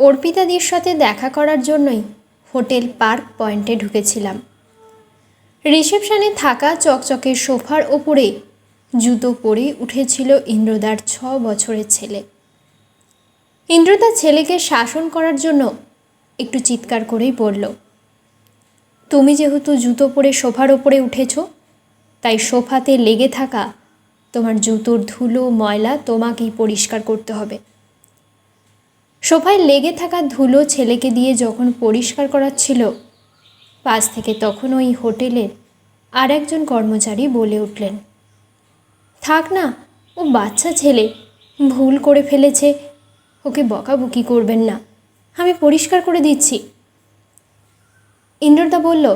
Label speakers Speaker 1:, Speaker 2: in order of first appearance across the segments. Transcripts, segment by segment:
Speaker 1: অর্পিতাদির সাথে দেখা করার জন্যই হোটেল পার্ক পয়েন্টে ঢুকেছিলাম। রিসেপশনে থাকা চকচকে সোফার ওপরে জুতো পরে উঠেছিল ইন্দ্রদার 6 বছরের ছেলে। ইন্দ্রদা ছেলেকে শাসন করার জন্য একটু চিৎকার করেই বলল, তুমি যেহেতু জুতো পরে সোফার ওপরে উঠেছ, তাই সোফাতে লেগে থাকা তোমার জুতোর ধুলো ময়লা তোমাকেই পরিষ্কার করতে হবে। সোফায় লেগে থাকা ধুলো ছেলেকে দিয়ে যখন পরিষ্কার করাচ্ছিল, পাশ থেকে তখন ওই হোটেলের আর একজন কর্মচারী বলে উঠলেন, থাক না, ও বাচ্চা ছেলে, ভুল করে ফেলেছে, ওকে বকাবকি করবেন না, আমি পরিষ্কার করে দিচ্ছি। ইন্দ্রদা বলল,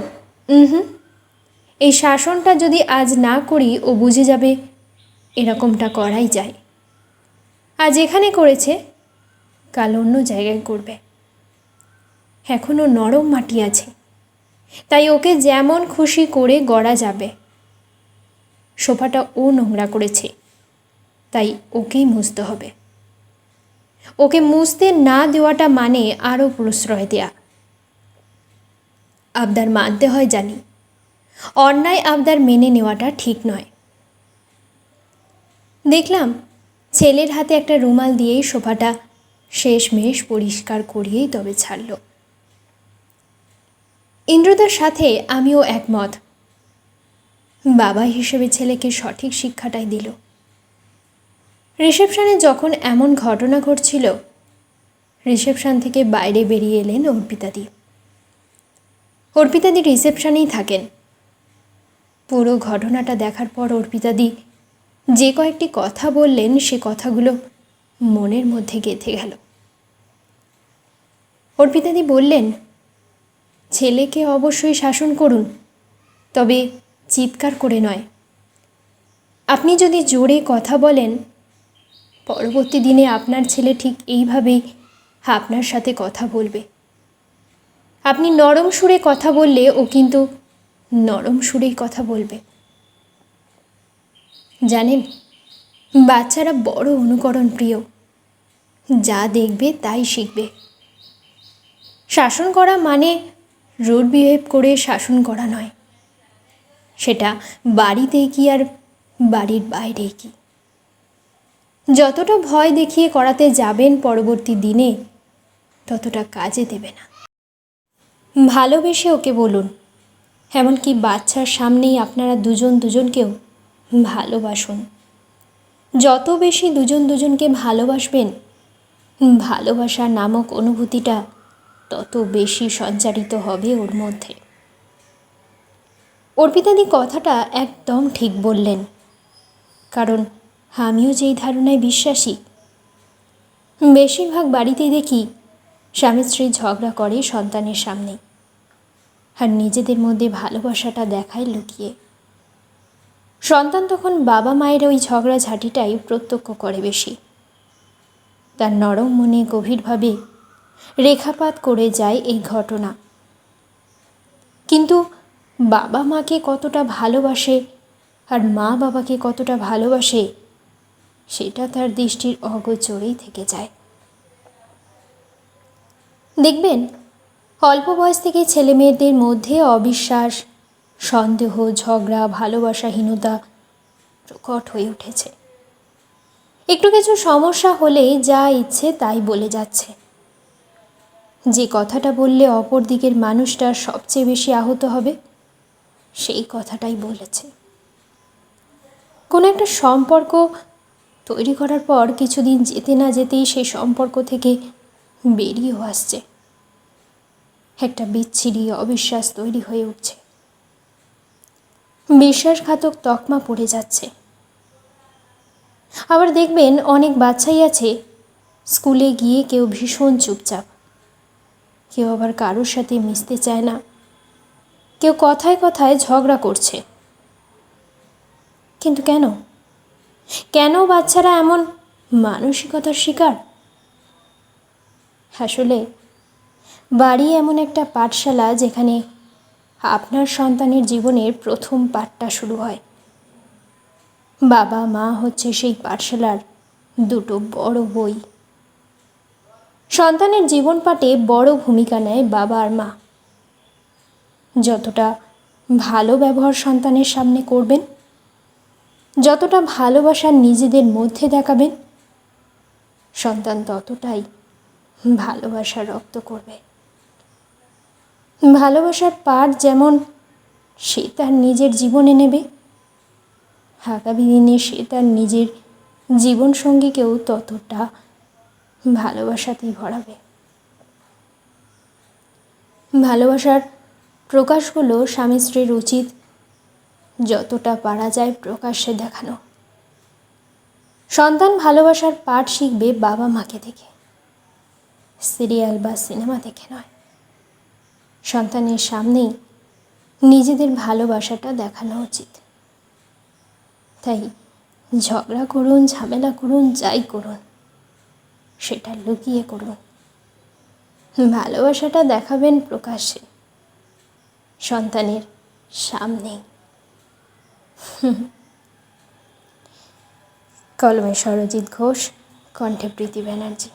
Speaker 1: এই শাসনটা যদি আজ না করি ও বুঝে যাবে এরকমটা করাই যায়। আজ এখানে করেছে, কাল অন্য জায়গায় করবে। এখনও নরম মাটি আছে, তাই ওকে যেমন খুশি করে গড়া যাবে। সোফাটা ও নোংরা করেছে, তাই ওকেই মুছতে হবে। ওকে মুছতে না দেওয়াটা মানে আরও প্রশ্রয় দেয়া। আবদার মানতে হয় জানি, অন্যায় আবদার মেনে নেওয়াটা ঠিক নয়। দেখলাম ছেলের হাতে একটা রুমাল দিয়েই সোফাটা শেষমেশ পরিষ্কার করিয়েই তবে ছাড়ল। ইন্দ্রদার সাথে আমিও একমত। বাবা হিসেবে ছেলেকে সঠিক শিক্ষাটাই দিল। রিসেপশনে যখন এমন ঘটনা ঘটছিল, রিসেপশন থেকে বাইরে বেরিয়ে এলেন অর্পিতাদি। অর্পিতাদি রিসেপশনেই থাকেন। পুরো ঘটনাটা দেখার পর অর্পিতাদি যে কয়েকটি কথা বললেন, সে কথাগুলো মনের মধ্যে গেঁথে গেল। অর্পিতাদি বললেন, ছেলেকে অবশ্যই শাসন করুন, তবে চিৎকার করে নয়। আপনি যদি জোরে কথা বলেন, পরবর্তী দিনে আপনার ছেলে ঠিক এইভাবেই আপনার সাথে কথা বলবে। আপনি নরম সুরে কথা বললে ও কিন্তু নরম সুরেই কথা বলবে। জানেন, বাচ্চারা বড় অনুকরণ প্রিয়, যা দেখবে তাই শিখবে। শাসন করা মানে রুড বিহেভ করে শাসন করা নয়, সেটা বাড়িতে কি আর বাড়ির বাইরে কি। যতটা ভয় দেখিয়ে করাতে যাবেন পরবর্তী দিনে, ততটা কাজে দেবে না। ভালোবেসে ওকে বলুন, এমনকি বাচ্চার সামনেই আপনারা দুজন দুজনকেও ভালোবাসুন। যত বেশি দুজন দুজনকে ভালোবাসবেন, ভালোবাসা নামক অনুভূতিটা তত বেশি সঞ্চারিত হবে ওর মধ্যে। অর্পিতাদি কথাটা একদম ঠিক বললেন, কারণ আমিও যেই ধারণায় বিশ্বাসী। বেশিরভাগ বাড়িতেই দেখি স্বামী স্ত্রী ঝগড়া করে সন্তানের সামনে, আর নিজেদের মধ্যে ভালোবাসাটা দেখায় লুকিয়ে। সন্তান তখন বাবা মায়ের ওই ঝগড়াঝাঁটিটাই প্রত্যক্ষ করে বেশি। তার নরম মনে গভীরভাবে রেখাপাত করে যায় এই ঘটনা। কিন্তু বাবা মাকে কতটা ভালোবাসে আর মা বাবাকে কতটা ভালোবাসে, সেটা তার দৃষ্টির অগোচরেই থেকে যায়। দেখবেন, অল্প বয়স থেকে ছেলে মেয়েদের মধ্যে অবিশ্বাস, সন্দেহ, ঝগড়া, ভালোবাসাহীনতা প্রকট হয়ে উঠেছে। একটু কিছু সমস্যা হলেই যা ইচ্ছে তাই বলে যাচ্ছে। যে কথাটা বললে অপর দিকের মানুষটা সবচেয়ে বেশি আহত হবে, সেই কথাটাই বলেছে। কোনো একটা সম্পর্ক তৈরি করার পর কিছুদিন যেতে না যেতেই সেই সম্পর্ক থেকে বেরিয়েও আসছে। একটা বিচ্ছিরি অবিশ্বাস তৈরি হয়ে উঠছে, বিশ্বাসঘাতক তকমা পড়ে যাচ্ছে। আবার দেখবেন অনেক বাচ্চাই আছে, স্কুলে গিয়ে কেউ ভীষণ চুপচাপ, কেউ আবার কারোর সাথে মিশতে চায় না, কেউ কথায় কথায় ঝগড়া করছে। কিন্তু কেন কেন বাচ্চারা এমন মানসিকতার শিকার? আসলে বাড়ি এমন একটা পাঠশালা যেখানে আপনার সন্তানের জীবনের প্রথম পাঠটা শুরু হয়। বাবা মা হচ্ছে সেই পাঠশালার দুটো বড় বই। সন্তানের জীবন পাটে বড় ভূমিকা নেয় বাবা আর মা। যতটা ভালো ব্যবহার সন্তানের সামনে করবেন, যতটা ভালোবাসা নিজেদের মধ্যে দেখাবেন, সন্তান ততটাই ভালোবাসা রপ্ত করবে। ভালোবাসার পাঠ যেমন সে তার নিজের জীবনে নেবে, আগামী দিনে সে তার নিজের জীবনসঙ্গীকেও ততটা ভালোবাসাতেই ভরাবে। ভালোবাসার প্রকাশগুলো স্বামী স্ত্রীর উচিত যতটা পারা যায় প্রকাশ্যে দেখানো। সন্তান ভালোবাসার পাঠ শিখবে বাবা মাকে দেখে, সিরিয়াল বা সিনেমা দেখে নয়। সন্তানের সামনেই নিজেদের ভালোবাসাটা দেখানো উচিত। তাই ঝগড়া করুন, ঝামেলা করুন, যাই করুন, সেটা লুকিয়ে করুন। ভালোবাসাটা দেখাবেন প্রকাশ্যে, সন্তানের সামনেই। কলমে সরজিৎ ঘোষ, কণ্ঠে প্রীতি ব্যানার্জি।